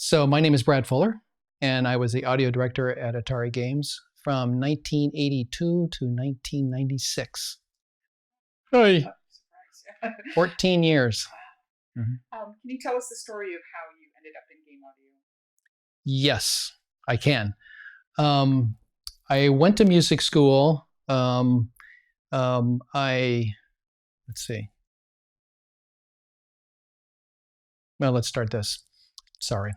So my name is Brad Fuller, and I was the audio director at Atari Games from 1982 to 1996. Hey, 14 years. Can you tell us the story of how you ended up in game audio? Yes, I can. I went to music school. Let's see. Well, let's start this. Sorry.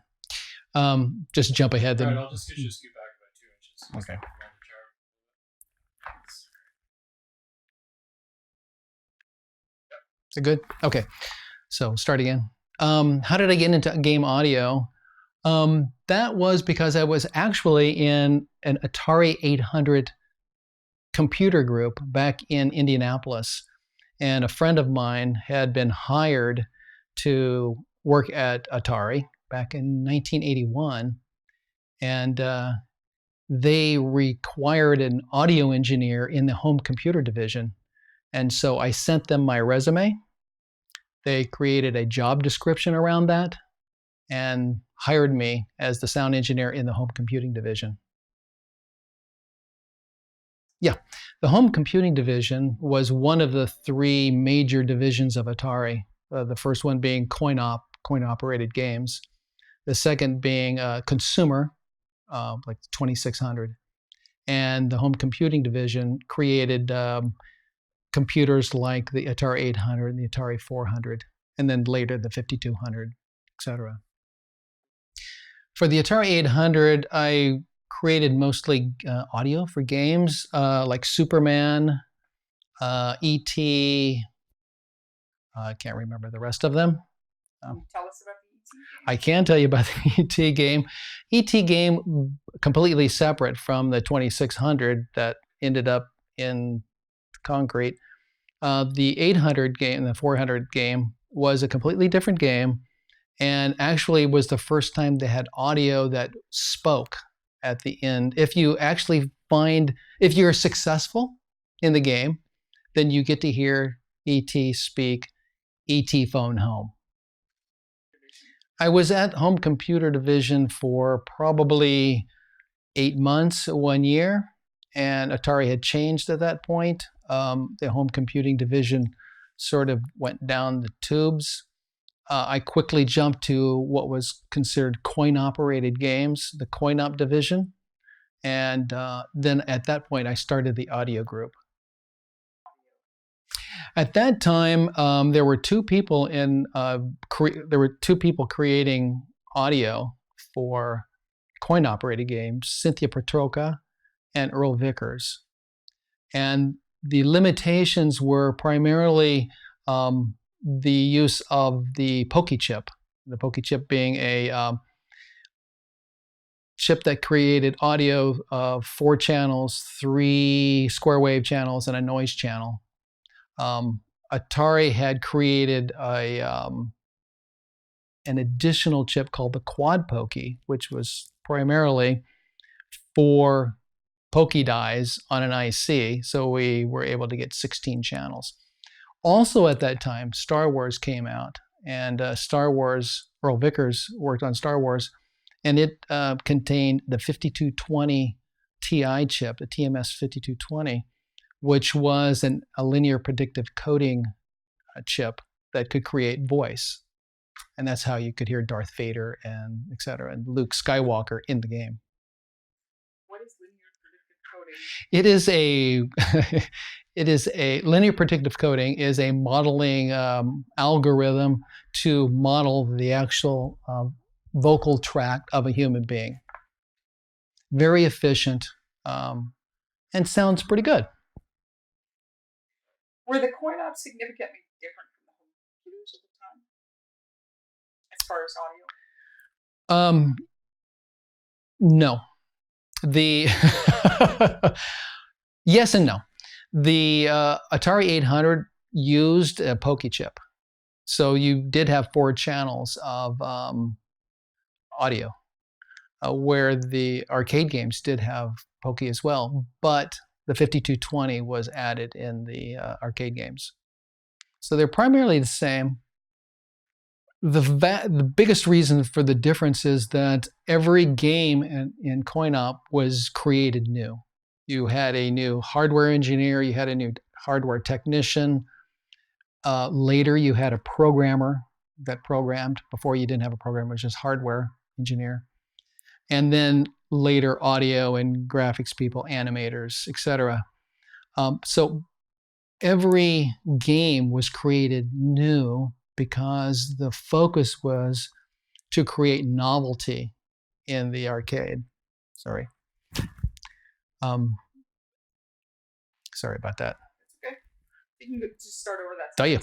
Just jump ahead. All Then. right, I'll just get you to scoot back about 2 inches. Okay. Is it good? Okay. So start again. How did I get into game audio? That was because I was actually in an Atari 800 computer group back in Indianapolis. And a friend of mine had been hired to work at Atari back in 1981. And they required an audio engineer in the home computer division. And so I sent them my resume. They created a job description around that and hired me as the sound engineer in the home computing division. Yeah, the home computing division was one of the three major divisions of Atari. The first one being coin-operated games. The second being consumer, like 2600. And the home computing division created computers like the Atari 800 and the Atari 400, and then later the 5200, etc. For the Atari 800, I created mostly audio for games like Superman, E.T. I can't remember the rest of them. Can you tell us about the E.T. game? I can tell you about the E.T. game. E.T. game completely separate from the 2600 that ended up in concrete. The 800 game and the 400 game was a completely different game, and actually was the first time they had audio that spoke at the end. If you're successful in the game, then you get to hear E.T. speak, E.T. phone home. I was at home computer division for probably 8 months, 1 year, and Atari had changed at that point. The home computing division sort of went down the tubes. I quickly jumped to what was considered coin-operated games, the coin-op division. And then at that point, I started the audio group. At that time, there were two people creating audio for coin-operated games, Cynthia Petrocca and Earl Vickers. And the limitations were primarily the use of the Pokey chip. The Pokey chip being a chip that created audio of 4 channels, 3 square wave channels, and a noise channel. Atari had created an additional chip called the Quad Pokey, which was primarily 4 Pokey dies on an IC, so we were able to get 16 channels. Also at that time, Star Wars came out, and Star Wars, Earl Vickers worked on Star Wars, and it contained the 5220 TI chip, the TMS 5220, which was a linear predictive coding chip that could create voice. And that's how you could hear Darth Vader and et cetera, and Luke Skywalker in the game. What is linear predictive coding? It is a linear predictive coding is a modeling algorithm to model the actual vocal tract of a human being. Very efficient and sounds pretty good. Were the coin-ops significantly different from the home computers at the time, as far as audio? No. Yes and no. The Atari 800 used a Pokey chip, so you did have 4 channels of audio, where the arcade games did have Pokey as well, but the 5220 was added in the arcade games. So they're primarily the same. The biggest reason for the difference is that every game in coin-op was created new. You had a new hardware engineer, you had a new hardware technician. Later, you had a programmer that programmed. Before, you didn't have a programmer, it was just hardware engineer. And then later, audio and graphics people, animators, etc. So every game was created new because the focus was to create novelty in the arcade. Sorry. Sorry about that. Okay. You can just start over that. Oh, yeah.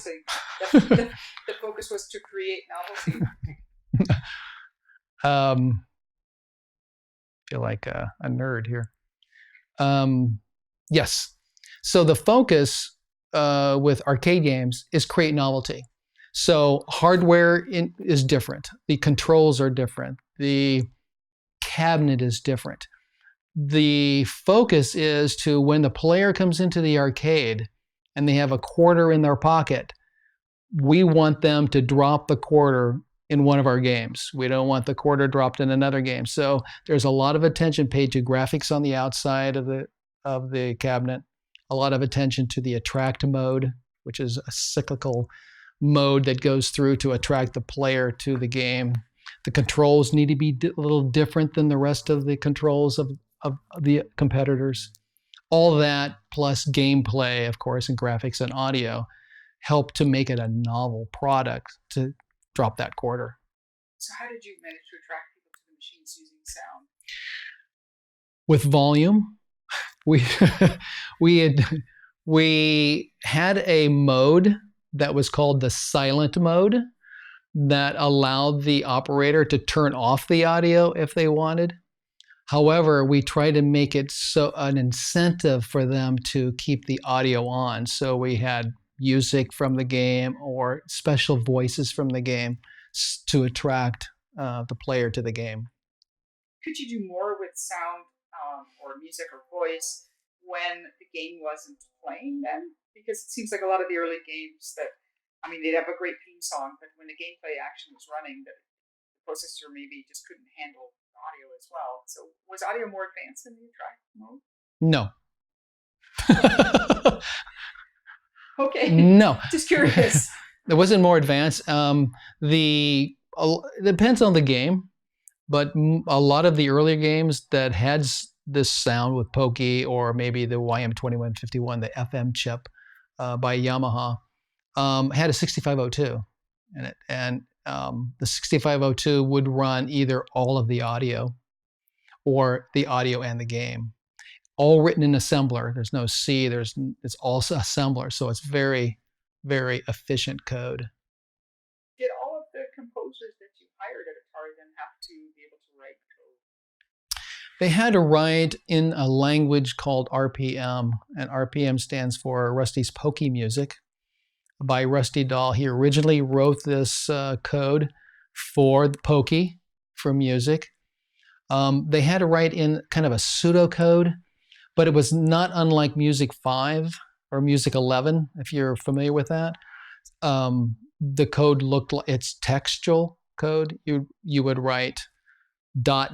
The focus was to create novelty. Feel like a nerd here. Yes. So the focus with arcade games is create novelty. So hardware is different. The controls are different. The cabinet is different. The focus is to when the player comes into the arcade and they have a quarter in their pocket, we want them to drop the quarter in one of our games. We don't want the quarter dropped in another game. So there's a lot of attention paid to graphics on the outside of the cabinet, a lot of attention to the attract mode, which is a cyclical mode that goes through to attract the player to the game. The controls need to be a little different than the rest of the controls of the competitors. All that plus gameplay, of course, and graphics and audio help to make it a novel product to drop that quarter. So how did you manage to attract people to the machines using sound? With volume. We had a mode that was called the silent mode that allowed the operator to turn off the audio if they wanted. However, we try to make it so an incentive for them to keep the audio on. So we had music from the game or special voices from the game to attract the player to the game. Could you do more with sound or music or voice when the game wasn't playing then? Because it seems like a lot of the early games they'd have a great theme song, but when the gameplay action was running, the processor maybe just couldn't handle audio as well. So was audio more advanced in the attract mode? No. Okay. No. Just curious. It wasn't more advanced. It depends on the game, but a lot of the earlier games that had this sound with Pokey or maybe the YM2151, the FM chip by Yamaha, had a 6502 in it. And the 6502 would run either all of the audio or the audio and the game. All written in assembler. There's no C. It's all assembler. So it's very, very efficient code. Did all of the composers that you hired at Atari then have to be able to write code? They had to write in a language called RPM, and RPM stands for Rusty's Pokey Music by Rusty Dahl. He originally wrote this code for the Pokey for music. They had to write in kind of a pseudocode, but it was not unlike Music 5 or Music 11, if you're familiar with that. The code looked like it's textual code. You would write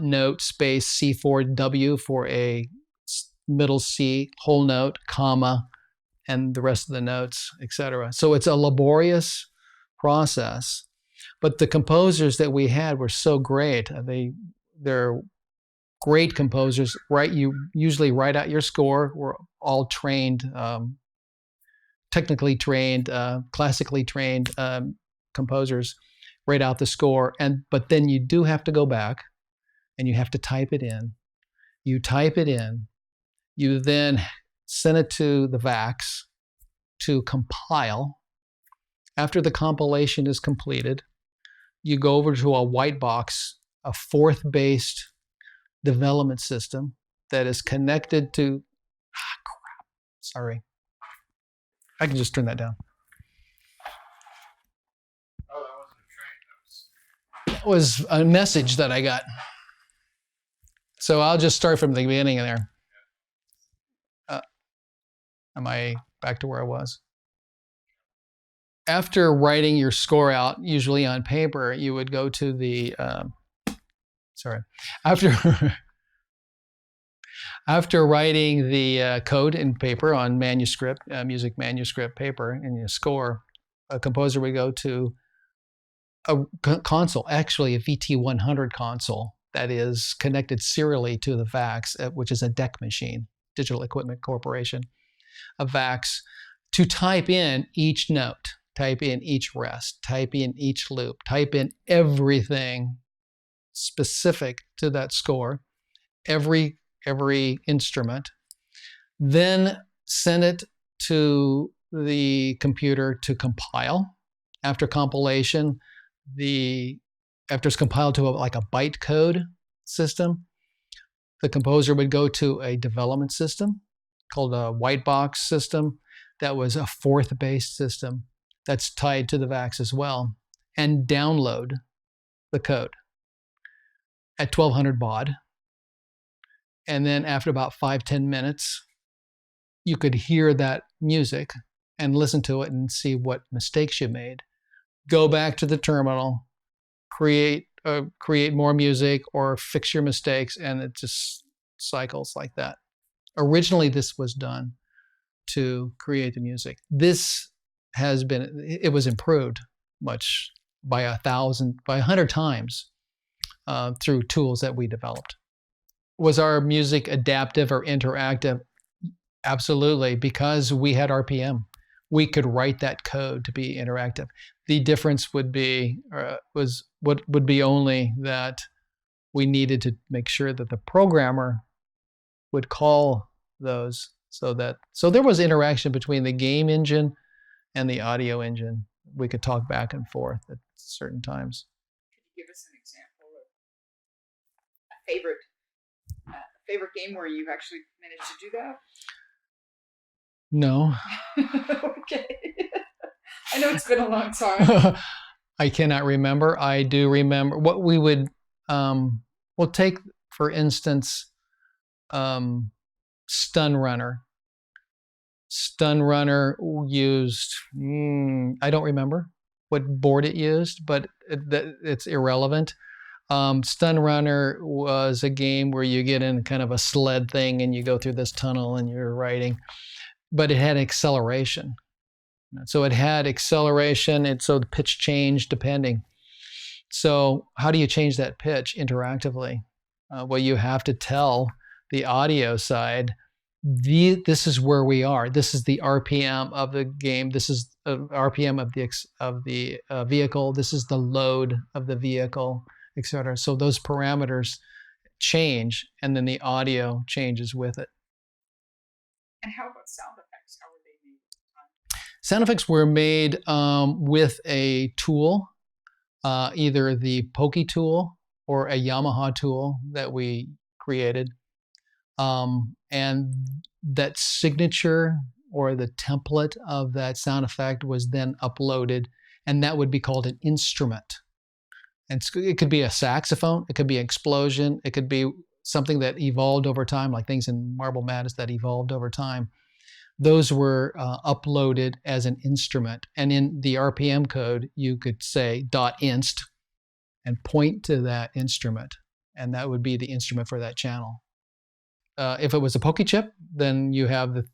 .note space C4W for a middle C, whole note, comma, and the rest of the notes, etc. So it's a laborious process. But the composers that we had were so great. They're great composers. You usually write out your score. We're all trained, technically trained, classically trained composers. Write out the score, but then you do have to go back, and you have to type it in. You type it in. You then send it to the VAX to compile. After the compilation is completed, you go over to a white box, a forth-based development system that is connected to, crap, sorry. I can just turn that down. Oh, that wasn't a train. That was a message that I got. So I'll just start from the beginning of there. Am I back to where I was? after writing your score out, usually on paper, you would go to the after after writing the code in paper on manuscript, music manuscript paper in your score, a composer would go to a console, actually a VT100 console that is connected serially to the VAX, which is a DEC machine, Digital Equipment Corporation, a VAX, to type in each note, type in each rest, type in each loop, type in everything specific to that score, every instrument, then send it to the computer to compile. After compilation, after it's compiled to like a byte code system, the composer would go to a development system called a white box system that was a Forth-based system that's tied to the VAX as well, and download the code at 1200 baud. And then after about 5-10 minutes, you could hear that music and listen to it and see what mistakes you made. Go back to the terminal, create more music or fix your mistakes, and it just cycles like that. Originally, this was done to create the music. It was improved much by 100 times through tools that we developed. Was our music adaptive or interactive? Absolutely, because we had RPM. We could write that code to be interactive. The difference would be only that we needed to make sure that the programmer would call those so there was interaction between the game engine and the audio engine. We could talk back and forth at certain times. Could you give us an example of a favorite game where you've actually managed to do that? No. Okay. I know it's been a long time. I cannot remember. I do remember what we would, we'll take, for instance, Stun Runner. Stun Runner used, I don't remember what board it used, but it's irrelevant. Stun Runner was a game where you get in kind of a sled thing and you go through this tunnel and you're riding, but it had acceleration. So it had acceleration, and so the pitch changed depending. So how do you change that pitch interactively? Well, you have to tell the audio side, this is where we are. This is the RPM of the game. This is RPM of the vehicle. This is the load of the vehicle, etc. So those parameters change, and then the audio changes with it. And how about sound effects? How were they made at the time? Sound effects were made with a tool, either the Pokey tool or a Yamaha tool that we created. And that signature or the template of that sound effect was then uploaded, and that would be called an instrument. And it could be a saxophone, it could be an explosion, it could be something that evolved over time, like things in Marble Madness that evolved over time. Those were uploaded as an instrument. And in the RPM code, you could say .inst and point to that instrument, and that would be the instrument for that channel. If it was a Pokey chip, then you have the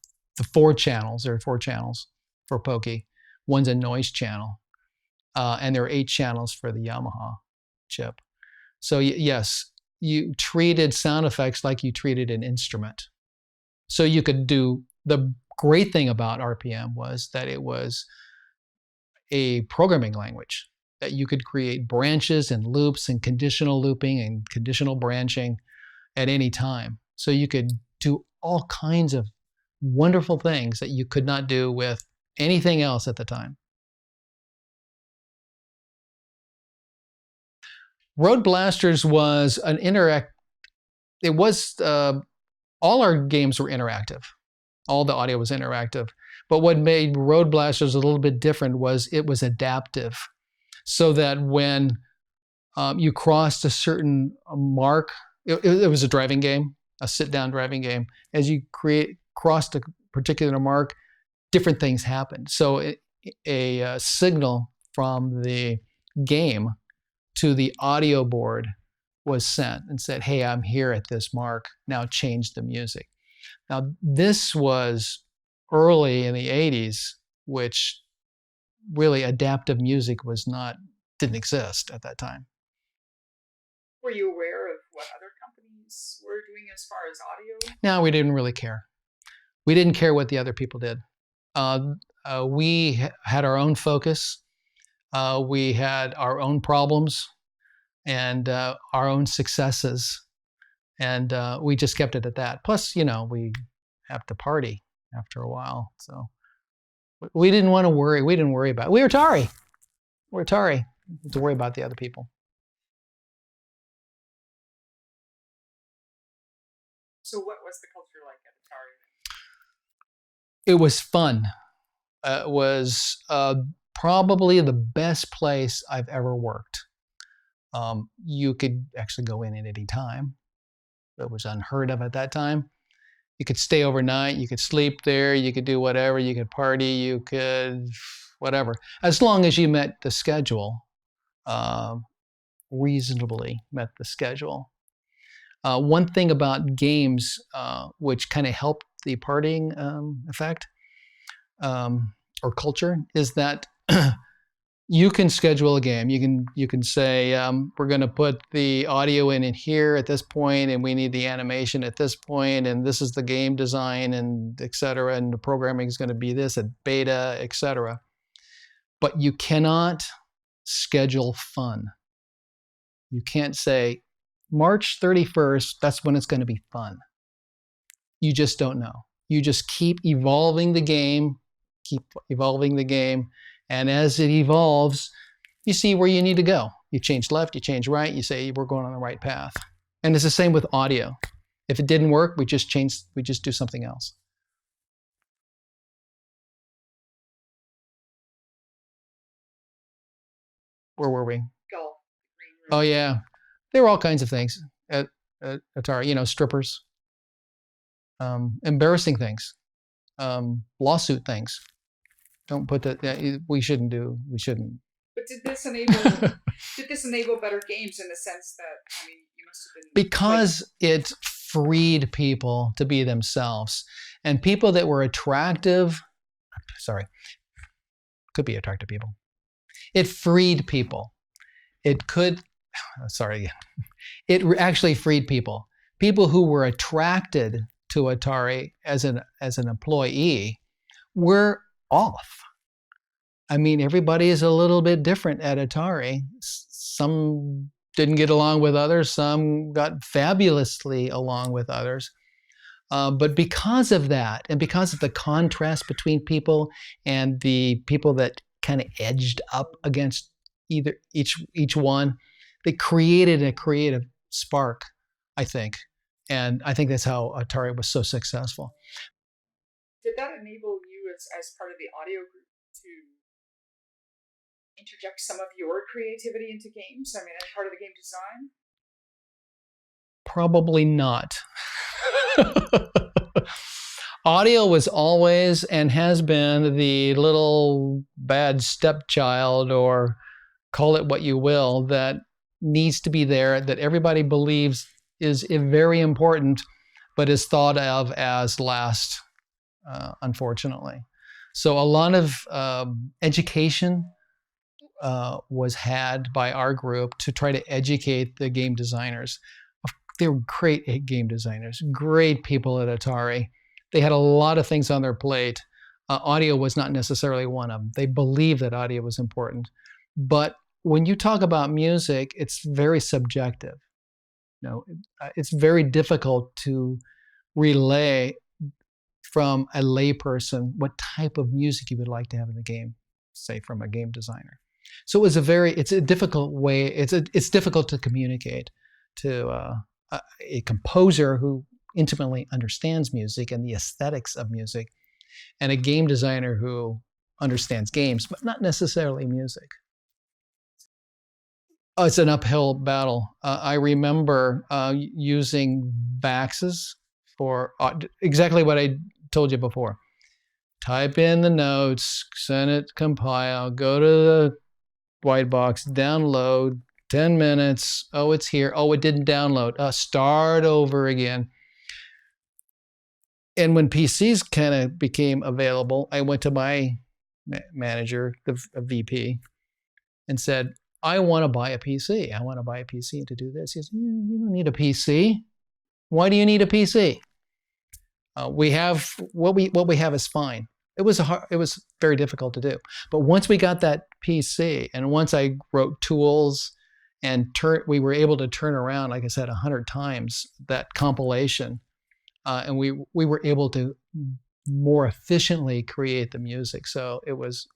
4 channels. There are 4 channels for Pokey. One's a noise channel, and there are 8 channels for the Yamaha chip. So yes, you treated sound effects like you treated an instrument. So you could do, the great thing about RPM was that it was a programming language, that you could create branches and loops and conditional looping and conditional branching at any time. So you could do all kinds of wonderful things that you could not do with anything else at the time. Road Blasters was an all our games were interactive. All the audio was interactive. But what made Road Blasters a little bit different was it was adaptive. So that when you crossed a certain mark, it was a driving game, a sit-down driving game. As you crossed a particular mark, different things happened. So a signal from the game to the audio board was sent and said, hey, I'm here at this mark, now change the music. Now, this was early in the 80s, which really adaptive music didn't exist at that time. Were you aware of what other companies were doing as far as audio? No, we didn't really care. We didn't care what the other people did. We had our own focus. We had our own problems and our own successes. And we just kept it at that. Plus, we have to party after a while. So we didn't want to worry. We didn't worry about it. We were Atari. We're Atari. To worry about the other people. So what was the culture like at Atari? It was fun. It was probably the best place I've ever worked. You could actually go in at any time. It was unheard of at that time. You could stay overnight. You could sleep there. You could do whatever. You could party. You could whatever. As long as you met the schedule, reasonably met the schedule. One thing about games, which kind of helped the partying effect or culture, is that you can schedule a game. You can say we're going to put the audio in here at this point, and we need the animation at this point, and this is the game design, and et cetera, and the programming is going to be this at beta, et cetera. But you cannot schedule fun. You can't say March 31st, that's when it's going to be fun. You just don't know. You just keep evolving the game, and as it evolves, you see where you need to go. You change left, you change right, you say we're going on the right path. And it's the same with audio. If it didn't work, we just do something else. Where were we? Golf. Oh yeah. There were all kinds of things at Atari, strippers, embarrassing things, lawsuit things. Don't put that. We shouldn't. But did this enable better games in the sense that you must have been because it freed people to be themselves, and people that were attractive. Sorry, could be attractive people. It freed people. It could. Sorry, it actually freed people. People who were attracted to Atari as an employee were off. Everybody is a little bit different at Atari. Some didn't get along with others. Some got fabulously along with others. But because of that, and because of the contrast between people and the people that kind of edged up against each one, they created a creative spark, I think. And I think that's how Atari was so successful. Did that enable you as part of the audio group to interject some of your creativity into games? As part of the game design? Probably not. Audio was always and has been the little bad stepchild, or call it what you will, that needs to be there, that everybody believes is very important, but is thought of as last, unfortunately. So a lot of education was had by our group to try to educate the game designers. They were great game designers, great people at Atari. They had a lot of things on their plate. Audio was not necessarily one of them. They believed that audio was important. But when you talk about music, it's very subjective. It's very difficult to relay from a layperson what type of music you would like to have in the game, say from a game designer. So it's a difficult way. It's difficult to communicate to a composer who intimately understands music and the aesthetics of music, and a game designer who understands games, but not necessarily music. It's an uphill battle. I remember using VAXs for exactly what I told you before. type in the notes, send it, compile, go to the white box, download, 10 minutes. Oh, it's here. Oh, it didn't download. Start over again. And when PCs kind of became available, I went to my manager, the VP, and said, I want to buy a PC. I want to buy a PC to do this. He said, you don't need a PC. Why do you need a PC? We have what we have is fine. It was very difficult to do. But once we got that PC, and once I wrote tools, and we were able to turn around, like I said, 100 times that compilation, and we were able to more efficiently create the music. So it was,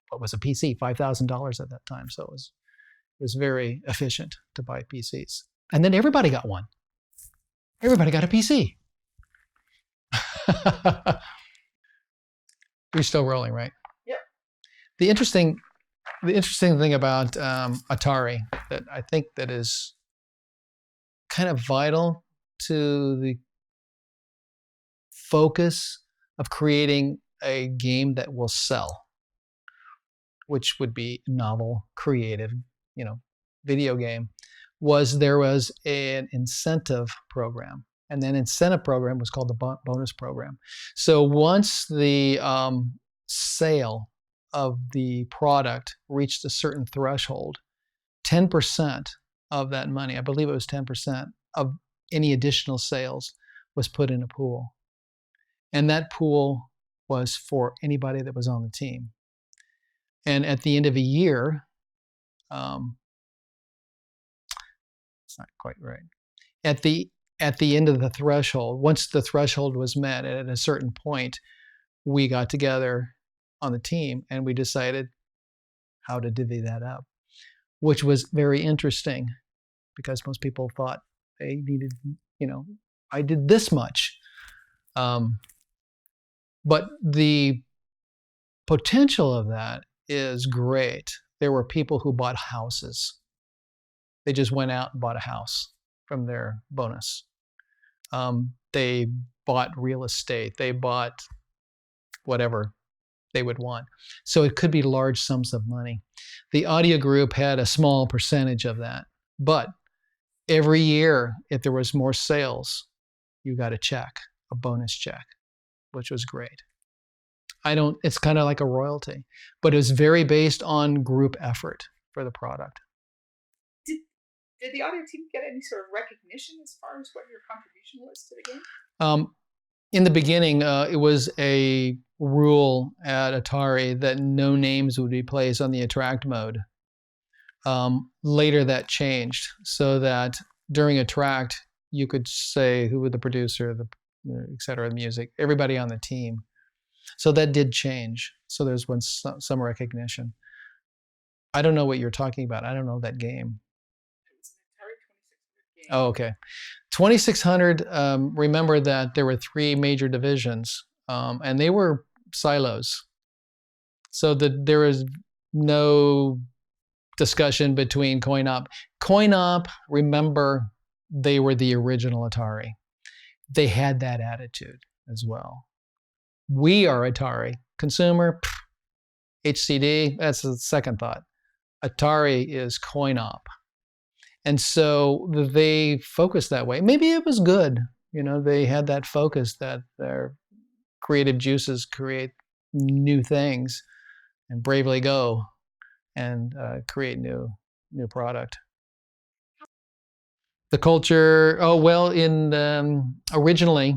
what was a PC? $5,000 at that time. So it was very efficient to buy PCs. And then everybody got one. Everybody got a PC. You're still rolling, right? Yep. The interesting thing about Atari that I think that is kind of vital to the focus of creating a game that will sell, which would be novel, creative, video game, was there was an incentive program. And that incentive program was called the bonus program. So once the sale of the product reached a certain threshold, 10% of that money, I believe it was 10% of any additional sales, was put in a pool. And that pool was for anybody that was on the team. And at the end of a year, it's not quite right. At the end of the threshold, once the threshold was met, at a certain point, we got together on the team and we decided how to divvy that up, which was very interesting because most people thought they needed, I did this much. But the potential of that is great. There were people who bought houses. They just went out and bought a house from their bonus. They bought real estate. They bought whatever they would want. So it could be large sums of money. The audio group had a small percentage of that. But every year, if there was more sales, you got a check, a bonus check, which was great. It's kind of like a royalty, but it was very based on group effort for the product. Did the audio team get any sort of recognition as far as what your contribution was to the game? In the beginning, it was a rule at Atari that no names would be placed on the attract mode. Later that changed so that during attract, you could say who was the producer, et cetera, the music, everybody on the team. So that did change. So there's some recognition. I don't know what you're talking about. I don't know that game. It's an Atari 2600 game. Oh, okay. 2600, remember that there were 3 major divisions, and they were silos. So there was no discussion between coin-op. Coin-op, remember, they were the original Atari. They had that attitude as well. We are Atari. Consumer, HCD, that's the second thought. Atari is coin-op. And so they focused that way. Maybe it was good. They had that focus that their creative juices create new things and bravely go and create new product. The culture, originally,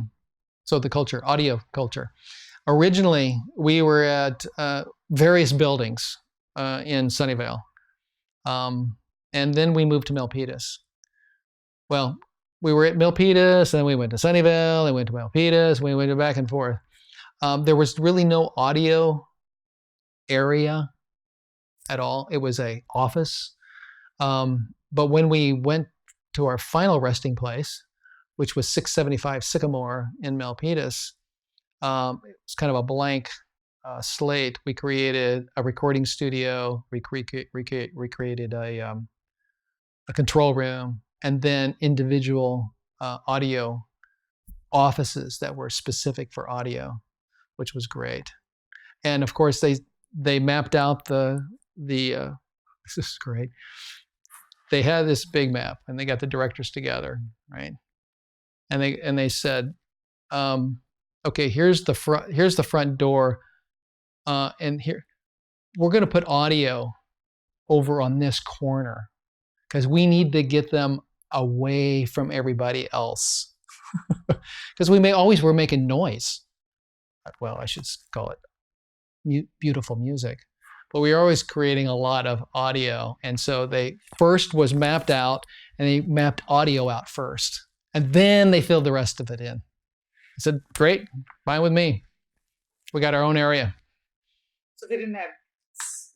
so the culture, audio culture. Originally, we were at various buildings in Sunnyvale. And then we moved to Milpitas. Well, we were at Milpitas, and we went to Sunnyvale, and went to Milpitas, and we went back and forth. There was really no audio area at all. It was an office. But when we went to our final resting place, which was 675 Sycamore in Milpitas, it was kind of a blank slate. We created a recording studio, recreated a control room, and then individual audio offices that were specific for audio, which was great. And of course, they mapped out the this is great. They had this big map, and they got the directors together, right? And they said, okay, here's the front door, and here we're going to put audio over on this corner because we need to get them away from everybody else. Because we're making noise. Well, I should call it beautiful music, but we were always creating a lot of audio. And so they first was mapped out, and they mapped audio out first, and then they filled the rest of it in. I said, great, fine with me. We got our own area. So they didn't have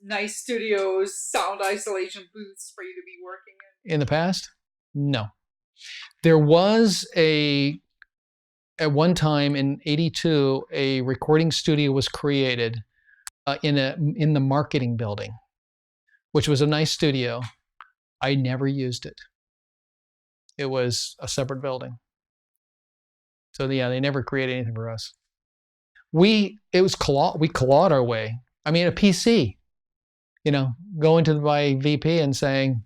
nice studios, sound isolation booths for you to be working in? In the past? No. There was at one time in '82, a recording studio was created in the marketing building, which was a nice studio. I never used it. It was a separate building. So yeah, they never created anything for us. We clawed our way. I mean, a PC, going to my VP and saying,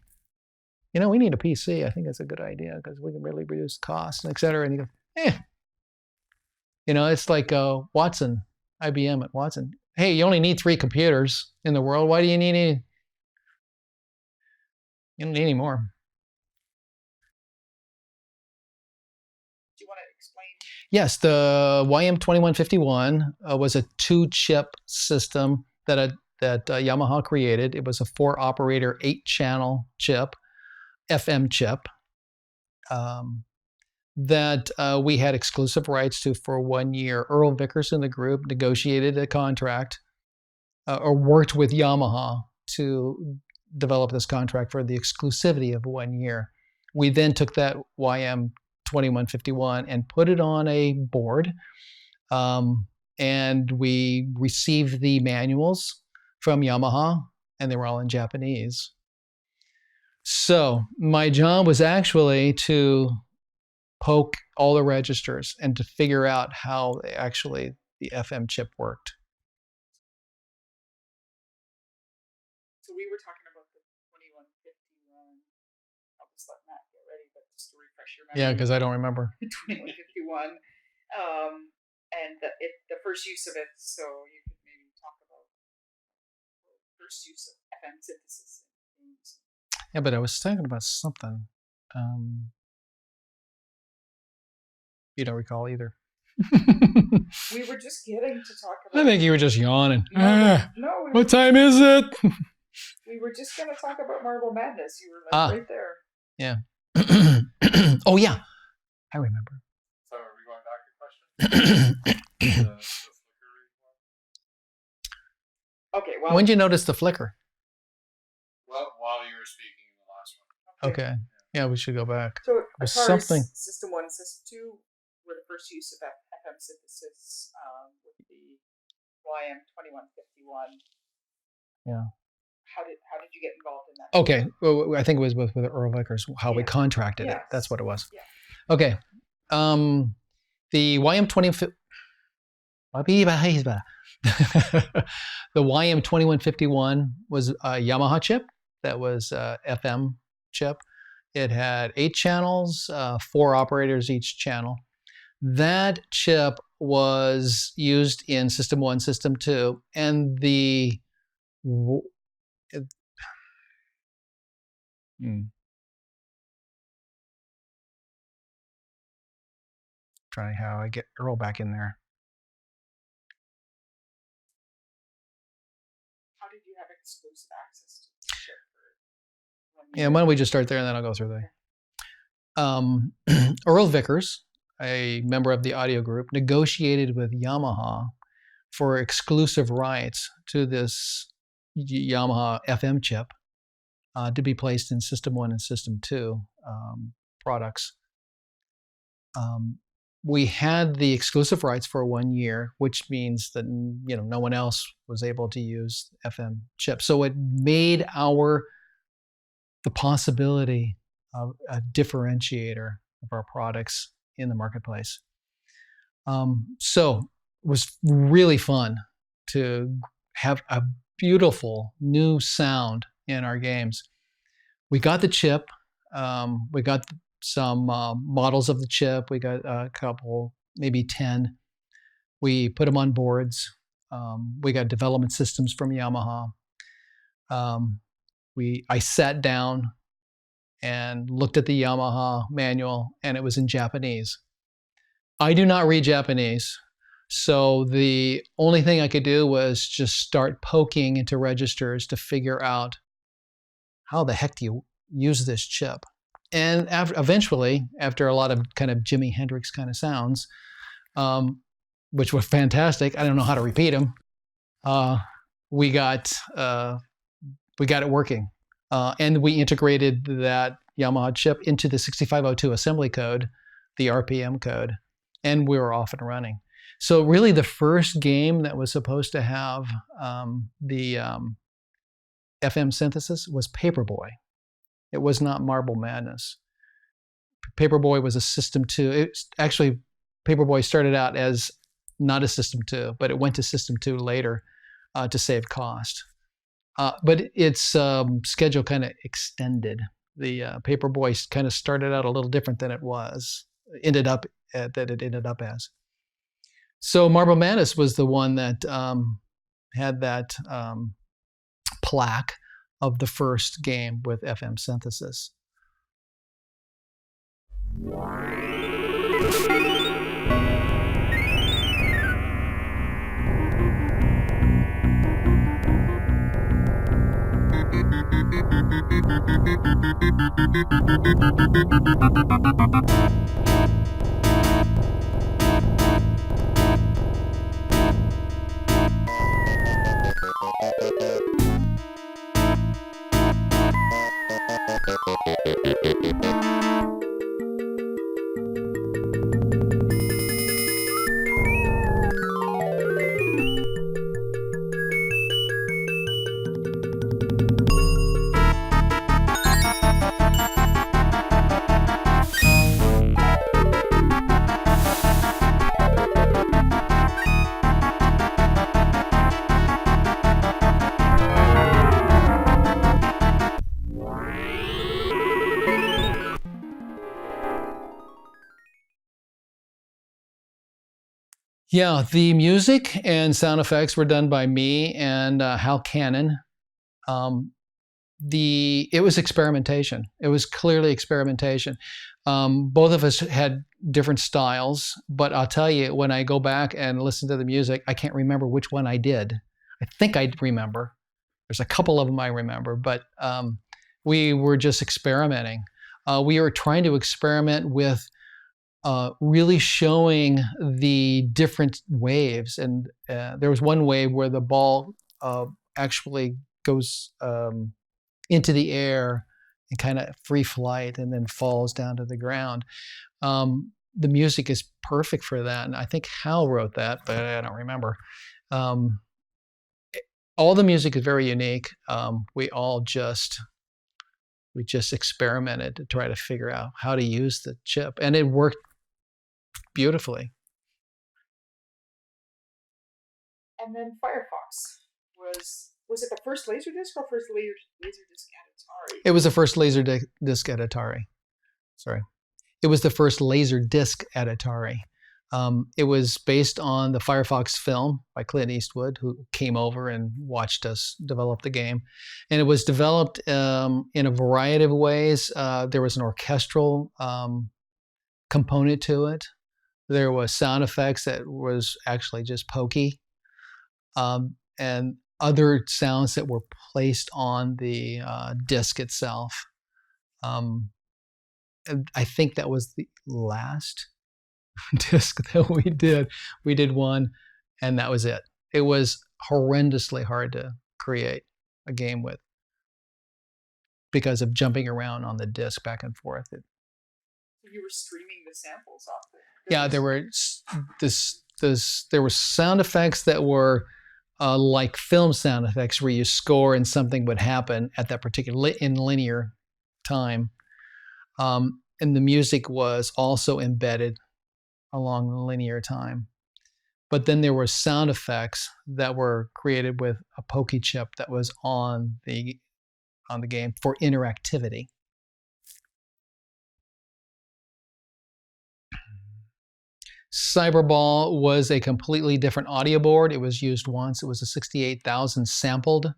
we need a PC. I think that's a good idea because we can really reduce costs, et cetera. And he goes, it's like Watson, IBM at Watson. Hey, you only need 3 computers in the world. Why do you need any? You don't need any more. Do you want to explain? Yes, the YM2151 was a 2-chip system that Yamaha created. It was a 4-operator, 8-channel chip, FM chip, that we had exclusive rights to for 1 year. Earl Vickers and the group negotiated a contract or worked with Yamaha to develop this contract for the exclusivity of 1 year. We then took that YM2151 and put it on a board, and we received the manuals from Yamaha, and they were all in Japanese. So my job was actually to poke all the registers and to figure out how actually the FM chip worked. So we were talking about the 2151. I'll just let Matt get ready, but just to refresh your memory. Yeah, because I don't remember. 2151, and the first use of it. So you could maybe talk about the first use of FM synthesis. Yeah, but I was thinking about something. You don't recall either. We were just getting to talk about. I think you were just yawning. No. What time is it? We were just going to talk about Marble Madness. You were right there. Yeah. Oh yeah, I remember. So are we going back to question? Okay. Well. When did you notice the flicker? Well, while you were speaking in the last one. Okay. Yeah, we should go back. So There's Atari's something. System 1 and System 2 were the first use of FM synthesis with the YM2151. Yeah. How did you get involved in that? Okay. Well, I think it was with Earl Vickers, how we contracted it. That's what it was. Yeah. Okay. The the YM2151 was a Yamaha chip that was FM chip. It had 8 channels, 4 operators each channel. That chip was used in System 1, System 2, and trying how I get Earl back in there. How did you have exclusive access to the chip for 1 year? Yeah, why don't we just start there and then I'll go through there. Earl Vickers, a member of the audio group, negotiated with Yamaha for exclusive rights to this Yamaha FM chip to be placed in System 1 and System 2 products. We had the exclusive rights for 1 year, which means that no one else was able to use FM chip. So it made the possibility of a differentiator of our products in the marketplace. So was really fun to have a beautiful new sound in our games. We got the chip. We got some models of the chip. We got a couple, maybe 10. We put them on boards. We got development systems from Yamaha. I sat down and looked at the Yamaha manual, and it was in Japanese. I do not read Japanese, so the only thing I could do was just start poking into registers to figure out how the heck do you use this chip. And eventually, after a lot of kind of Jimi Hendrix kind of sounds, which were fantastic, I don't know how to repeat them, we got it working. And we integrated that Yamaha chip into the 6502 assembly code, the RPM code, and we were off and running. So really the first game that was supposed to have the FM synthesis was Paperboy. It was not Marble Madness. Paperboy was a System 2. Actually, Paperboy started out as not a System 2, but it went to System 2 later to save cost. But its schedule kind of extended. The Paperboy kind of started out a little different than it ended up as. So Marble Madness was the one that had that plaque of the first game with FM synthesis. Yeah, the music and sound effects were done by me and Hal Cannon. It was experimentation. It was clearly experimentation. Both of us had different styles, but I'll tell you, when I go back and listen to the music, I can't remember which one I did. I think I remember. There's a couple of them I remember, but we were just experimenting. We were trying to experiment with really showing the different waves. And there was one wave where the ball actually goes into the air and kind of free flight and then falls down to the ground. The music is perfect for that. And I think Hal wrote that, but I don't remember. All the music is very unique. We just experimented to try to figure out how to use the chip, and it worked beautifully. And then Firefox was it the first Laserdisc or first Laserdisc at Atari? It was the first Laserdisc at Atari. Sorry. It was the first Laserdisc at Atari. It was based on the Firefox film by Clint Eastwood, who came over and watched us develop the game. And it was developed in a variety of ways. There was an orchestral component to it. There was sound effects that was actually just pokey. And other sounds that were placed on the disc itself. And I think that was the last disc that we did. We did one, and that was it. It was horrendously hard to create a game with because of jumping around on the disc back and forth. So you were streaming the samples off the Yeah, there were sound effects that were like film sound effects, where you score and something would happen at that particular in linear time, and the music was also embedded along the linear time. But then there were sound effects that were created with a pokey chip that was on the game for interactivity. Cyberball was a completely different audio board. It was used once. It was a 68,000 sampled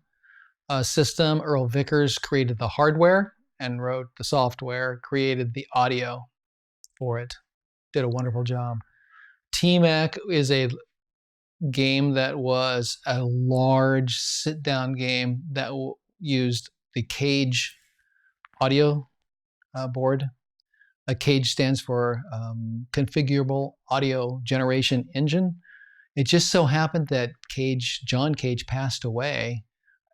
system. Earl Vickers created the hardware and wrote the software, created the audio for it. Did a wonderful job. T-Mac is a game that was a large sit-down game that used the Cage audio board. A Cage stands for Configurable Audio Generation Engine. It just so happened that John Cage passed away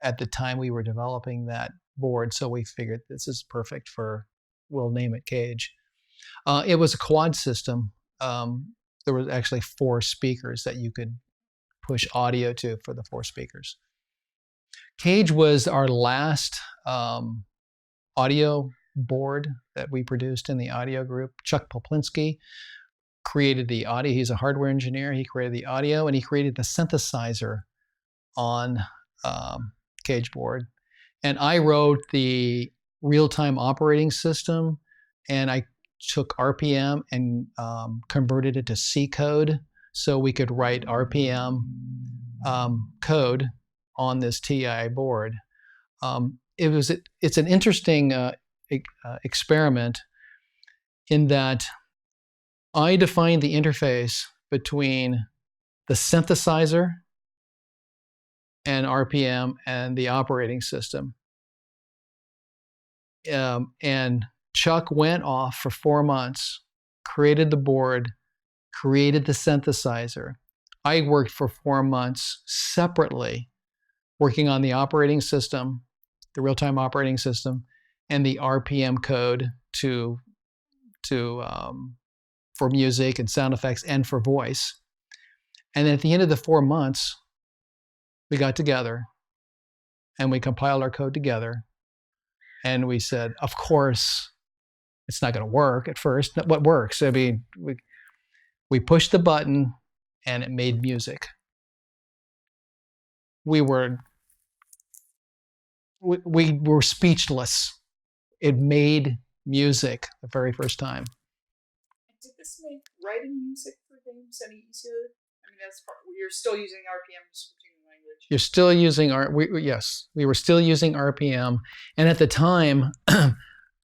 at the time we were developing that board, so we figured this is perfect we'll name it Cage. It was a quad system. There was actually 4 speakers that you could push audio to for the 4 speakers. Cage was our last audio board that we produced in the audio group. Chuck Poplinski created the audio. He's a hardware engineer. He created the audio, and he created the synthesizer on Cage board. And I wrote the real-time operating system, and I took RPM and converted it to C code so we could write RPM code on this TI board. It's an interesting experiment in that I defined the interface between the synthesizer and RPM and the operating system. And Chuck went off for 4 months, created the board, created the synthesizer. I worked for 4 months separately, working on the operating system, the real-time operating system, and the RPM code for music and sound effects and for voice. And at the end of the 4 months, we got together and we compiled our code together. And we said, of course, it's not going to work at first. What works? I mean, we pushed the button and it made music. We were speechless. It made music the very first time. Did this make writing music for games any easier? I mean, you're still using RPM scripting language. You're still using yes, we were still using RPM, and at the time,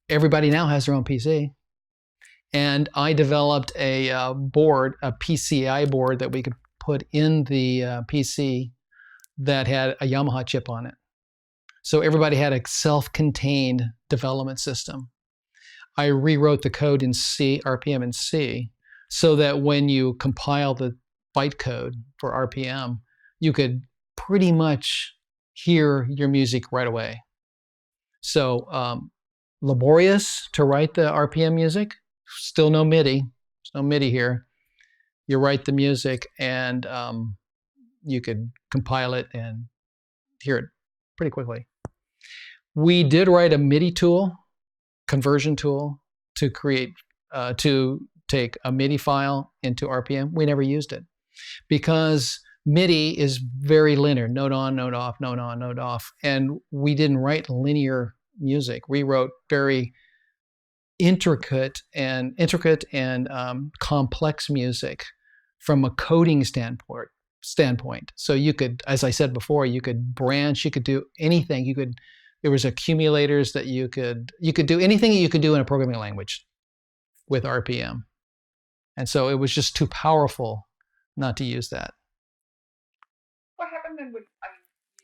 everybody now has their own PC. And I developed a board, a PCI board that we could put in the PC that had a Yamaha chip on it. So everybody had a self-contained development system. I rewrote the code in C, RPM in C, so that when you compile the bytecode for RPM, you could pretty much hear your music right away. So laborious to write the RPM music, still no MIDI. There's no MIDI here. You write the music and you could compile it and hear it pretty quickly. We did write a MIDI tool, conversion tool, to create, to take a MIDI file into RPM. We never used it because MIDI is very linear, note on, note off, note on, note off. And we didn't write linear music. We wrote very intricate and complex music from a coding standpoint. So you could, as I said before, you could branch, you could do anything. There was accumulators that you could do anything you could do in a programming language with RPM. And so it was just too powerful not to use that. What happened then you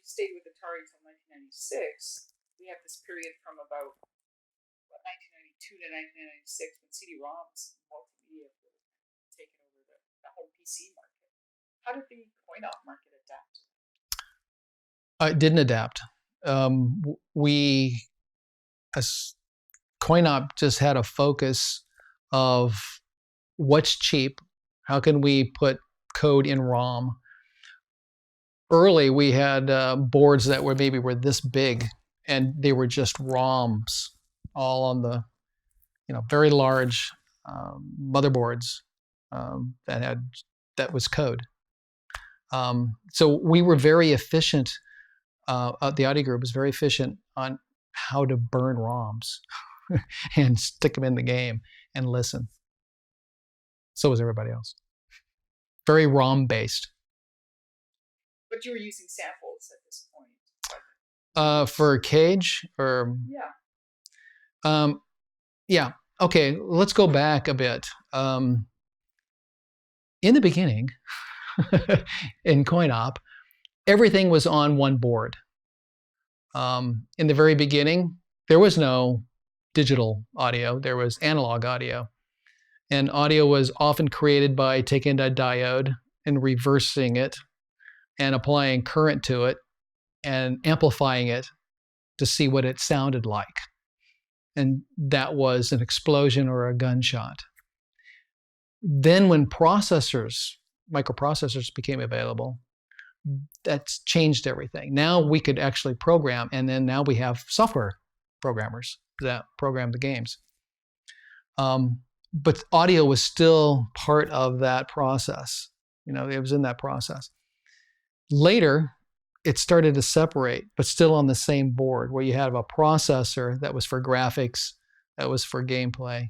stayed with Atari until 1996. We have this period from about 1992 to 1996 when CD-ROMs and multimedia were taken over the whole PC market. How did the coin-op market adapt? It didn't adapt. Coin-op just had a focus of what's cheap, how can we put code in ROM. Early, we had boards that were this big, and they were just ROMs, all on the very large motherboards that was code. So we were very efficient. The Audi group was very efficient on how to burn ROMs and stick them in the game and listen. So was everybody else. Very ROM based. But you were using samples at this point. For Cage or Yeah. yeah. Okay, let's go back a bit. In the beginning, in coin-op, everything was on one board. In the very beginning, there was no digital audio. There was analog audio. And audio was often created by taking a diode and reversing it and applying current to it and amplifying it to see what it sounded like. And that was an explosion or a gunshot. Then when microprocessors became available, that's changed everything. Now we could actually program, and then now we have software programmers that program the games. But audio was still part of that process. It was in that process. Later, it started to separate, but still on the same board, where you had a processor that was for graphics, that was for gameplay,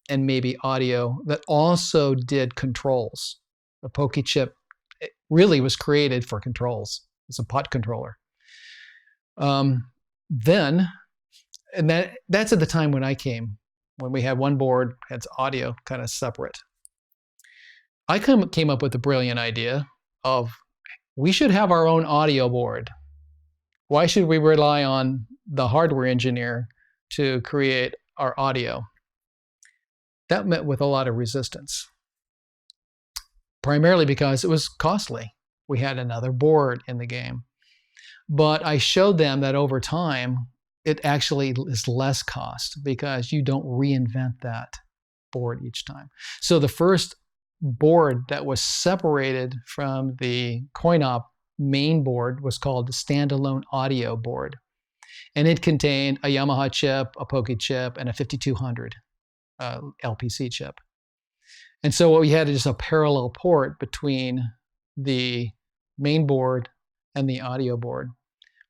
and maybe audio that also did controls. The Pokey chip really was created for controls. It's a pot controller. That's at the time when I came, when we had one board, had audio kind of separate. I came up with the brilliant idea of we should have our own audio board. Why should we rely on the hardware engineer to create our audio? That met with a lot of resistance, primarily because it was costly. We had another board in the game. But I showed them that over time, it actually is less cost because you don't reinvent that board each time. So the first board that was separated from the coin-op main board was called the standalone audio board. And it contained a Yamaha chip, a Pokey chip, and a 5200 LPC chip. And so what we had is just a parallel port between the main board and the audio board.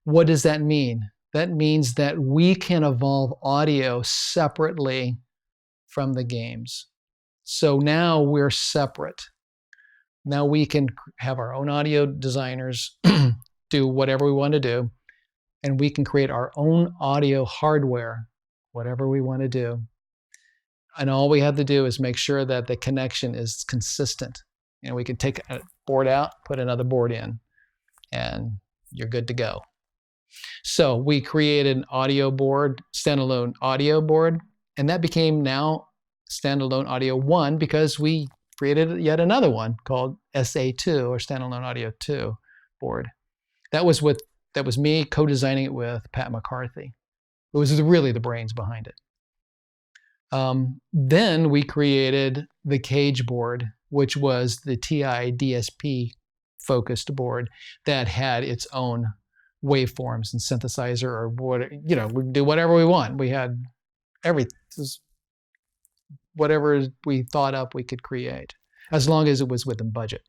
What does that mean? That means that we can evolve audio separately from the games. So now we're separate. Now we can have our own audio designers do whatever we want to do, and we can create our own audio hardware, whatever we want to do. And all we have to do is make sure that the connection is consistent. We can take a board out, put another board in, and you're good to go. So we created an audio board, standalone audio board, and that became now standalone audio 1 because we created yet another one called SA2 or standalone audio 2 board. That was me co-designing it with Pat McCarthy. It was really the brains behind it. Then we created the Cage board, which was the TI DSP focused board that had its own waveforms and synthesizer or what, we could do whatever we want. We had whatever we thought up, we could create, as long as it was within budget.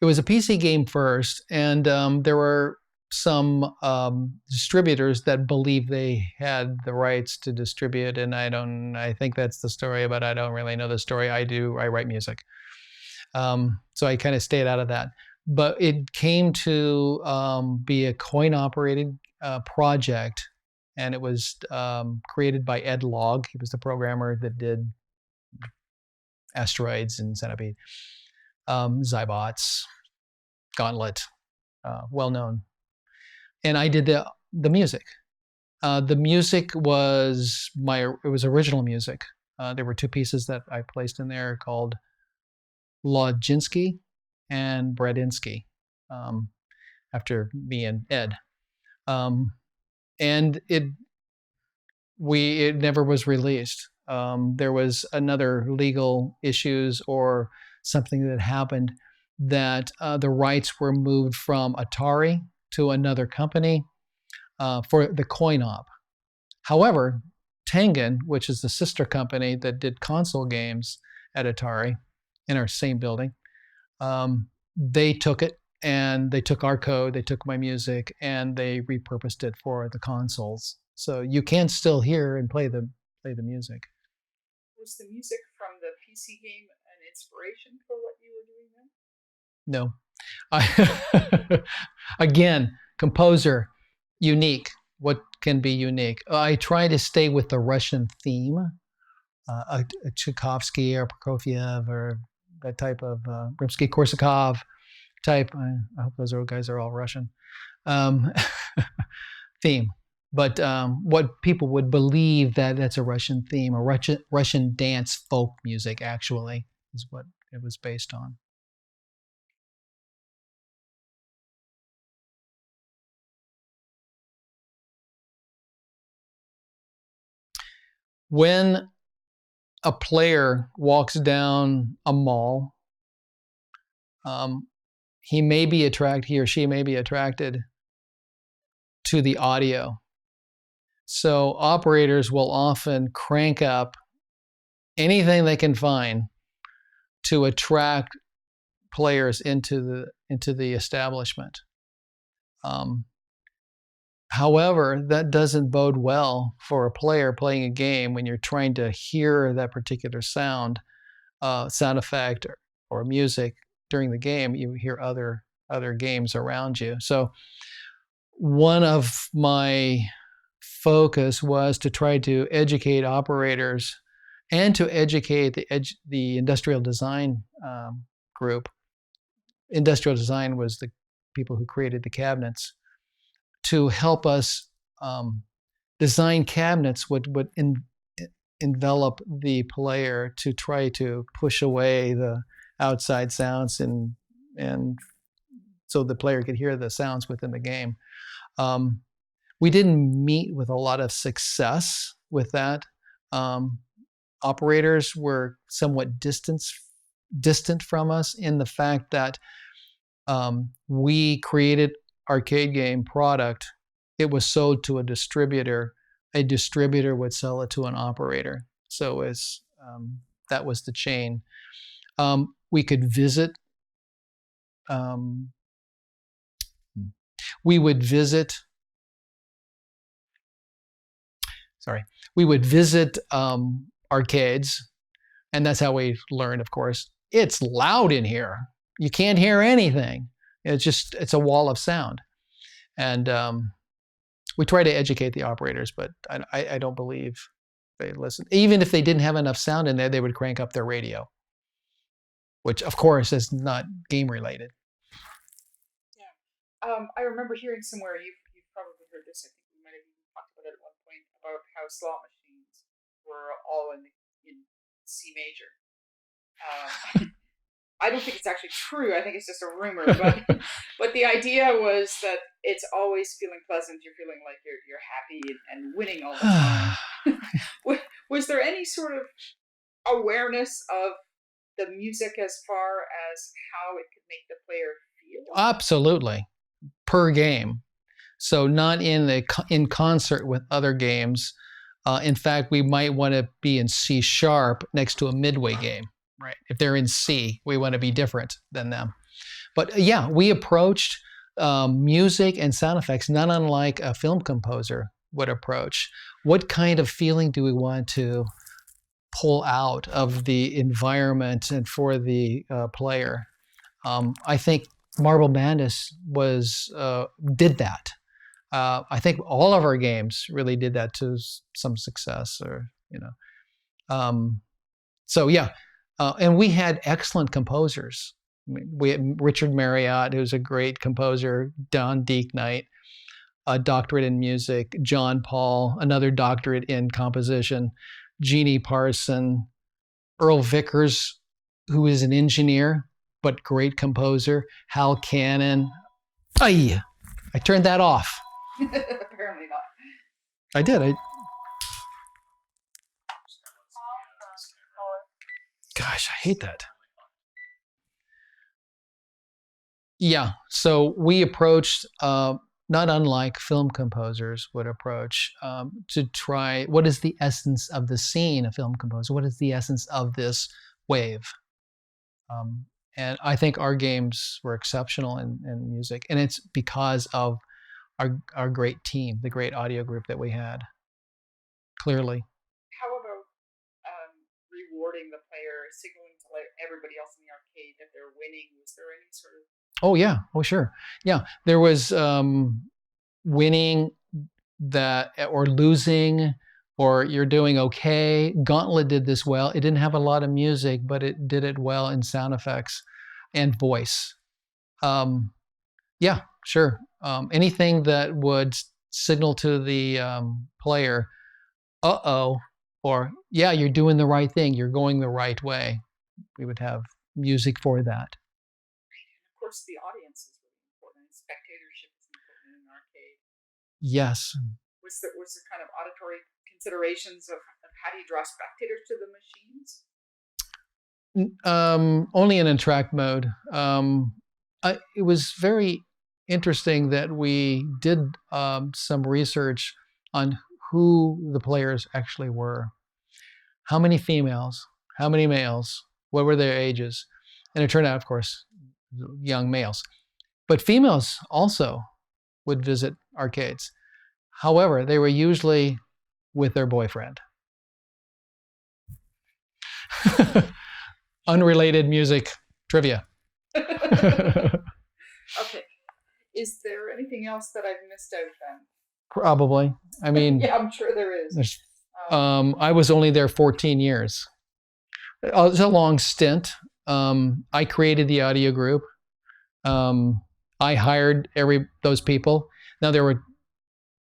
It was a PC game first, and there were some distributors that believed they had the rights to distribute, and I think that's the story, but I don't really know the story. I write music. So I kind of stayed out of that. But it came to be a coin-operated project, and it was created by Ed Logg. He was the programmer that did Asteroids and Centipede, Zybots, Gauntlet, well-known. And I did the music. The music was original music. There were two pieces that I placed in there called Loginski and Bradinsky, after me and Ed. And it never was released. There was another legal issues or something that happened that the rights were moved from Atari to another company for the coin-op. However, Tengen, which is the sister company that did console games, at Atari in our same building. They took it and they took our code, they took my music, and they repurposed it for the consoles. So you can still hear and play the music. Was the music from the PC game an inspiration for what you were doing then? No. Again, composer, unique. What can be unique? I try to stay with the Russian theme, a Tchaikovsky or Prokofiev or that type of Rimsky-Korsakov type. I hope those guys are all Russian theme. But what people would believe that that's a Russian theme, a Russian dance folk music actually is what it was based on. When a player walks down a mall, he or she may be attracted to the audio. So operators will often crank up anything they can find to attract players into the establishment. However, that doesn't bode well for a player playing a game when you're trying to hear that particular sound effect or music during the game. You hear other games around you. So one of my focus was to try to educate operators and to educate the industrial design group. Industrial design was the people who created the cabinets, to help us design cabinets would envelop the player to try to push away the outside sounds and so the player could hear the sounds within the game. We didn't meet with a lot of success with that. Operators were somewhat distant from us in the fact that we created arcade game product. It was sold to a distributor. A distributor would sell it to an operator. So that was the chain. We could visit. We would visit arcades, and that's how we learned, of course. It's loud in here. You can't hear anything. It's a wall of sound. And we try to educate the operators, but I don't believe they listen. Even if they didn't have enough sound in there, they would crank up their radio, which, of course, is not game related. Yeah. I remember hearing somewhere, you've probably heard this, I think we might have even talked about it at one point, about how slot machines were all in C major. I don't think it's actually true. I think it's just a rumor. But the idea was that it's always feeling pleasant. You're feeling like you're happy and winning all the time. Was there any sort of awareness of the music as far as how it could make the player feel? Absolutely, per game. So not in concert with other games. In fact, we might want to be in C# next to a midway game. Right. If they're in C, we want to be different than them. But yeah, we approached music and sound effects not unlike a film composer would approach. What kind of feeling do we want to pull out of the environment and for the player? I think Marble Madness did that. I think all of our games really did that to some success, so yeah. And we had excellent composers. We had Richard Marriott, who's a great composer, Don Deeknight, a doctorate in music, John Paul, another doctorate in composition, Jeannie Parson, Earl Vickers, who is an engineer, but great composer, Hal Cannon. I turned that off. Apparently not. I did. Gosh, I hate that. Yeah, so we approached, not unlike film composers would approach, to try, what is the essence of the scene, a film composer? What is the essence of this wave. And I think our games were exceptional in music, and it's because of our great team, the great audio group that we had. Clearly. How about rewarding the player, signaling to everybody else in the arcade that they're winning? Was there any sort of... Oh yeah. Oh sure. Yeah. There was winning that or losing, or you're doing okay. Gauntlet did this well. It didn't have a lot of music, but it did it well in sound effects and voice. Yeah, sure. Anything that would signal to the player, uh-oh, or yeah, you're doing the right thing, you're going the right way. We would have music for that. Of course, the audience is really important. Spectatorship is important in an arcade. Yes. Was there kind of auditory considerations of how do you draw spectators to the machines? Only in track mode. It was very interesting that we did some research on who the players actually were. How many females? How many males? What were their ages? And it turned out, of course, young males. But females also would visit arcades. However, they were usually with their boyfriend. Unrelated music trivia. Okay. Is there anything else that I've missed out then? Probably. I mean, yeah, I'm sure there is. I was only there 14 years. It was a long stint. I created the audio group. I hired those people. Now there were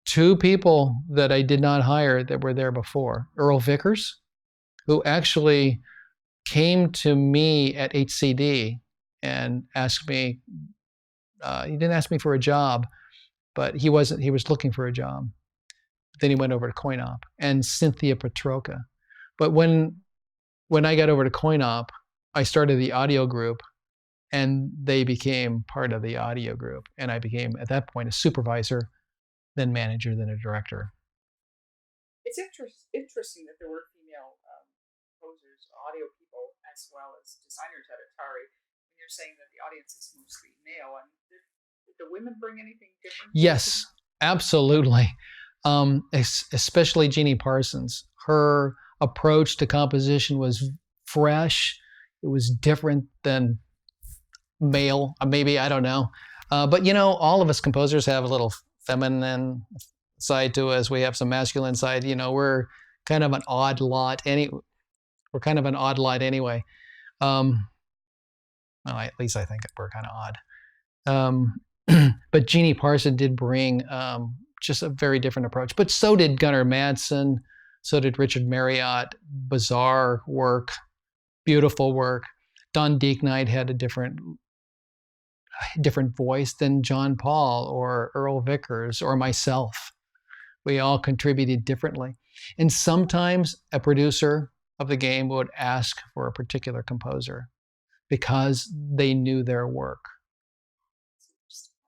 2 people that I did not hire that were there before. Earl Vickers, who actually came to me at HCD and asked me, he didn't ask me for a job, but he was looking for a job. Then he went over to CoinOp, and Cynthia Petroka. But when I got over to CoinOp, I started the audio group, and they became part of the audio group. And I became, at that point, a supervisor, then manager, then a director. It's interesting that there were female composers, audio people, as well as designers at Atari. When you're saying that the audience is mostly male, and did the women bring anything different? Yes, absolutely. Especially Jeannie Parsons. Her approach to composition was fresh. It was different than male, maybe, I don't know. But all of us composers have a little feminine side to us. We have some masculine side. We're kind of an odd lot. We're kind of an odd lot anyway. Well, at least I think we're kind of odd. But Jeannie Parsons did bring just a very different approach. But so did Gunnar Madsen. So did Richard Marriott. Bizarre work, beautiful work. Don Deeknight had a different voice than John Paul or Earl Vickers or myself. We all contributed differently. And sometimes a producer of the game would ask for a particular composer because they knew their work.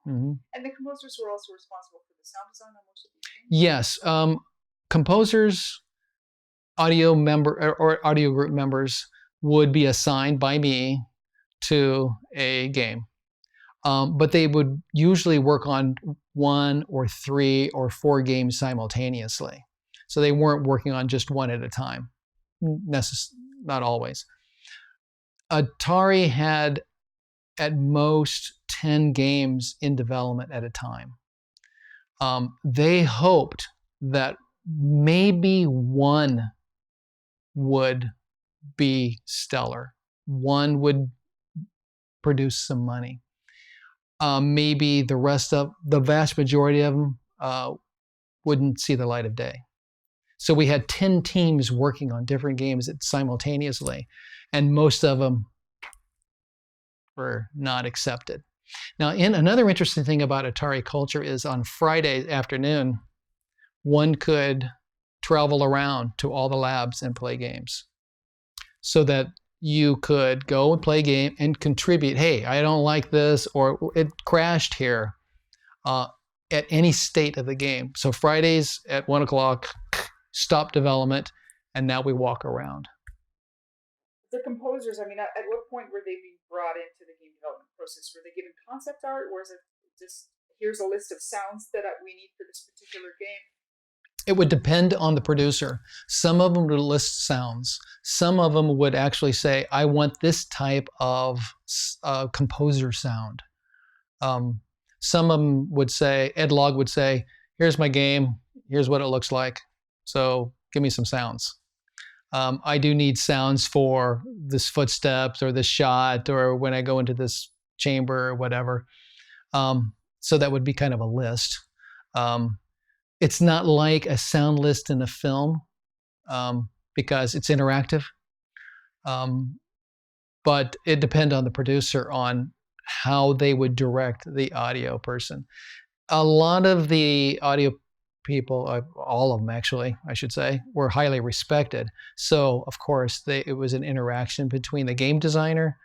Mm-hmm. And the composers were also responsible for the sound design on most of these games? Yes. Composers, audio group members would be assigned by me to a game. But they would usually work on 1 or 3 or 4 games simultaneously. So they weren't working on just one at a time. Not always. Atari had at most 10 games in development at a time. They hoped that maybe one would be stellar. One would produce some money. Maybe the vast majority of them wouldn't see the light of day. So we had 10 teams working on different games simultaneously, and most of them were not accepted. Now, another interesting thing about Atari culture is on Friday afternoon, one could travel around to all the labs and play games, so that you could go and play a game and contribute. Hey, I don't like this, or it crashed here, at any state of the game. So Fridays at 1 o'clock, stop development, and now we walk around. the composers, I mean, at what point were they being brought into the game development process? Were they given concept art, or is it just here's a list of sounds that we need for this particular game? It would depend on the producer. Some of them would list sounds. Some of them would actually say, I want this type of composer sound. Some of them would say, Ed Log would say, here's my game, here's what it looks like, so give me some sounds. I do need sounds for this footsteps or this shot or when I go into this chamber or whatever. So that would be kind of a list. It's not like a sound list in a film because it's interactive. But it depends on the producer on how they would direct the audio person. A lot of the audio people, all of them actually, I should say, were highly respected. So, of course, it was an interaction between the game designer,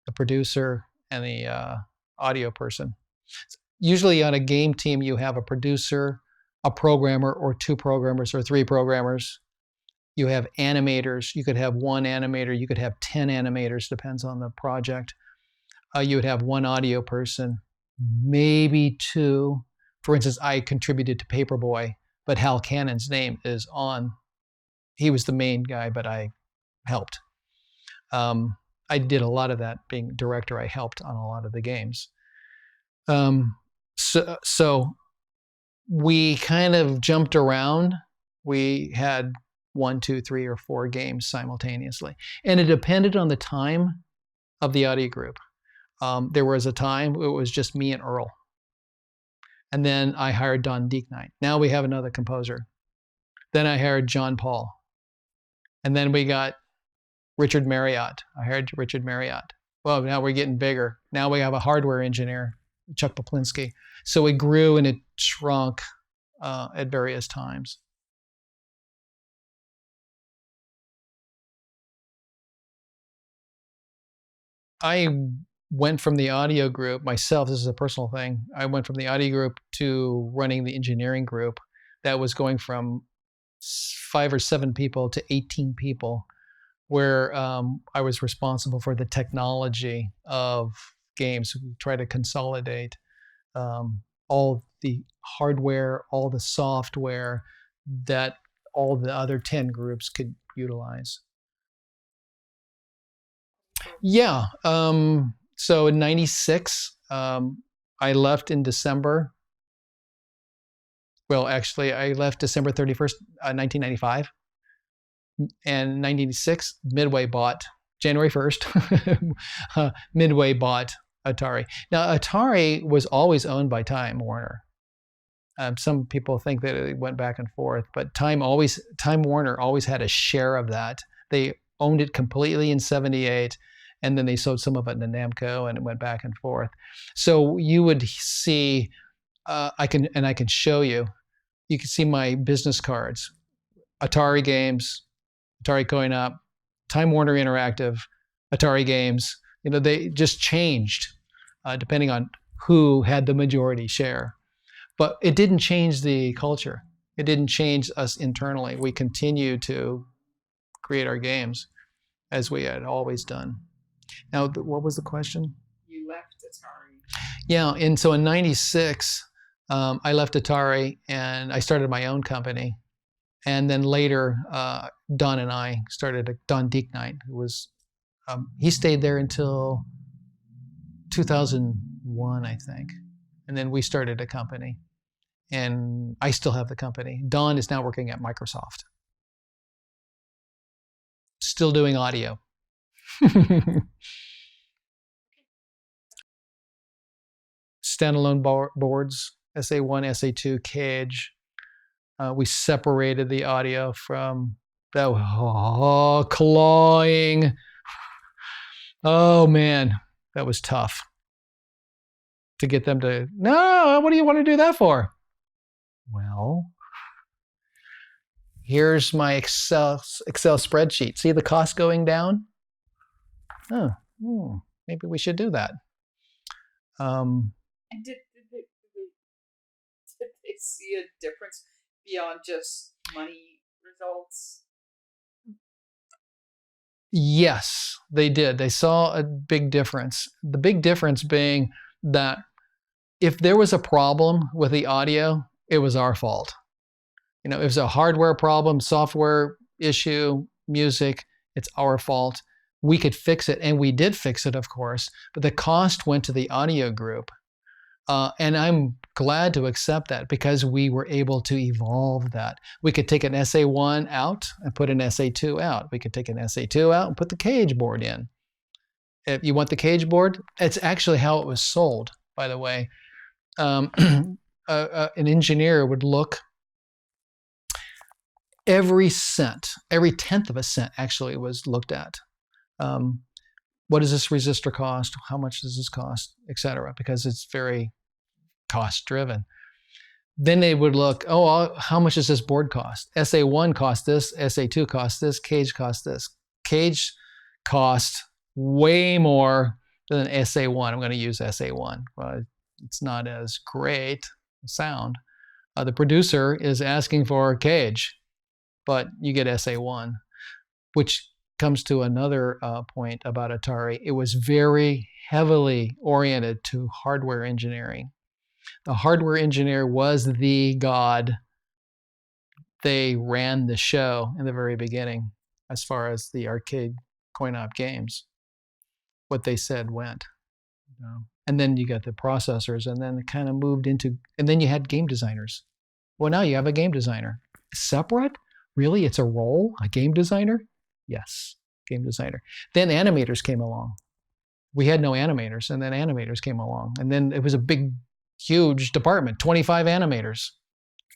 the producer, and the audio person. Usually on a game team, you have a producer, a programmer, or two programmers, or three programmers. You have animators. You could have one animator. You could have 10 animators, depends on the project. You would have one audio person, maybe two. For instance, I contributed to Paperboy, but Hal Cannon's name is on. He was the main guy, but I helped. I did a lot of that. Being director, I helped on a lot of the games. So we kind of jumped around. We had 1, 2, 3, or 4 games simultaneously. And it depended on the time of the audio group. There was a time it was just me and Earl. And then I hired Don Deeknight. Now we have another composer. Then I hired John Paul. And then we got Richard Marriott. I hired Richard Marriott. Well, now we're getting bigger. Now we have a hardware engineer, Chuck Poplinski. So it grew and it shrunk at various times. I went from the audio group myself, this is a personal thing, I went from the audio group to running the engineering group that was going from 5 or 7 people to 18 people, where I was responsible for the technology of games. We try to consolidate all the hardware, all the software that all the other 10 groups could utilize. Yeah. So in 96, I left in December. Well, actually, I left December 31st, 1995. And 1996, Midway bought, January 1st, Midway bought Atari. Now, Atari was always owned by Time Warner. Some people think that it went back and forth, but Time Warner always had a share of that. They owned it completely in 78. And then they sold some of it to Namco, and it went back and forth. So you would see, I can show you. You can see my business cards, Atari games, Atari Coin Up, Time Warner Interactive, Atari games. You know, they just changed depending on who had the majority share. But it didn't change the culture. It didn't change us internally. We continued to create our games as we had always done. Now, what was the question? You left Atari. Yeah, and so in 96, I left Atari and I started my own company. And then later, Don and I started Don Deeknight, who was, he stayed there until 2001, I think. And then we started a company. And I still have the company. Don is now working at Microsoft. Still doing audio. Standalone boards, SA1, SA2, cage. We separated the audio from that clawing. Oh man, that was tough to get them to, no, what do you want to do that for? Well, here's my Excel spreadsheet. See the cost going down? Oh, maybe we should do that. And did they see a difference beyond just money results? Yes, they did. They saw a big difference. The big difference being that if there was a problem with the audio, it was our fault. If it was a hardware problem, software issue, music, it's our fault. We could fix it, and we did fix it, of course, but the cost went to the audio group. And I'm glad to accept that because we were able to evolve that. We could take an SA1 out and put an SA2 out. We could take an SA2 out and put the cage board in. If you want the cage board, it's actually how it was sold, by the way. An engineer would look every cent, every tenth of a cent actually was looked at. What does this resistor cost? How much does this cost? Etc. Because it's very cost driven. Then they would look, how much does this board cost? SA1 cost this, SA2 cost this, cage cost this. Cage cost way more than SA1. I'm going to use SA1. Well, it's not as great sound. The producer is asking for a cage, but you get SA1, which comes to another point about Atari. It was very heavily oriented to hardware engineering. The hardware engineer was the god. They ran the show in the very beginning as far as the arcade coin-op games. What they said went. And then you got the processors, and then it kind of moved into, and then you had game designers. Well, now you have a game designer. Separate? Really? It's a role? A game designer? Yes, game designer. Then animators came along. We had no animators, and then animators came along. And then it was a big, huge department, 25 animators.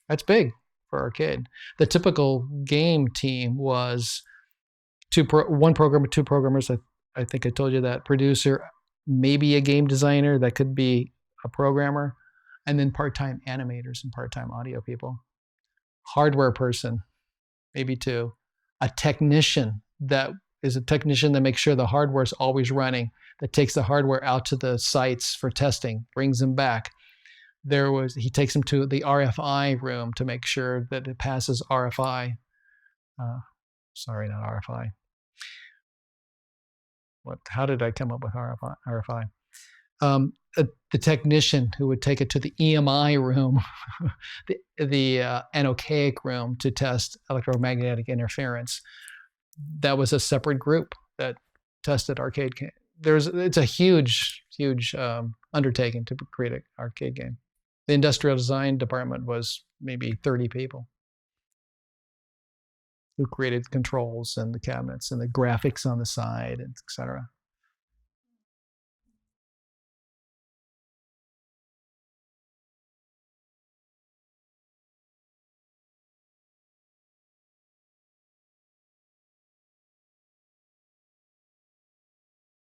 That's big for arcade. The typical game team was one programmer, two programmers. I think I told you that. Producer, maybe a game designer that could be a programmer, and then part-time animators and part-time audio people. Hardware person, maybe two. A technician that is a technician that makes sure the hardware is always running, that takes the hardware out to the sites for testing, brings them back. He takes them to the RFI room to make sure that it passes RFI. Sorry, not RFI. How did I come up with RFI? The technician who would take it to the EMI room, the anechoic room to test electromagnetic interference. That was a separate group that tested arcade game. It's a huge undertaking to create an arcade game. The industrial design department was maybe 30 people who created controls and the cabinets and the graphics on the side, and etc.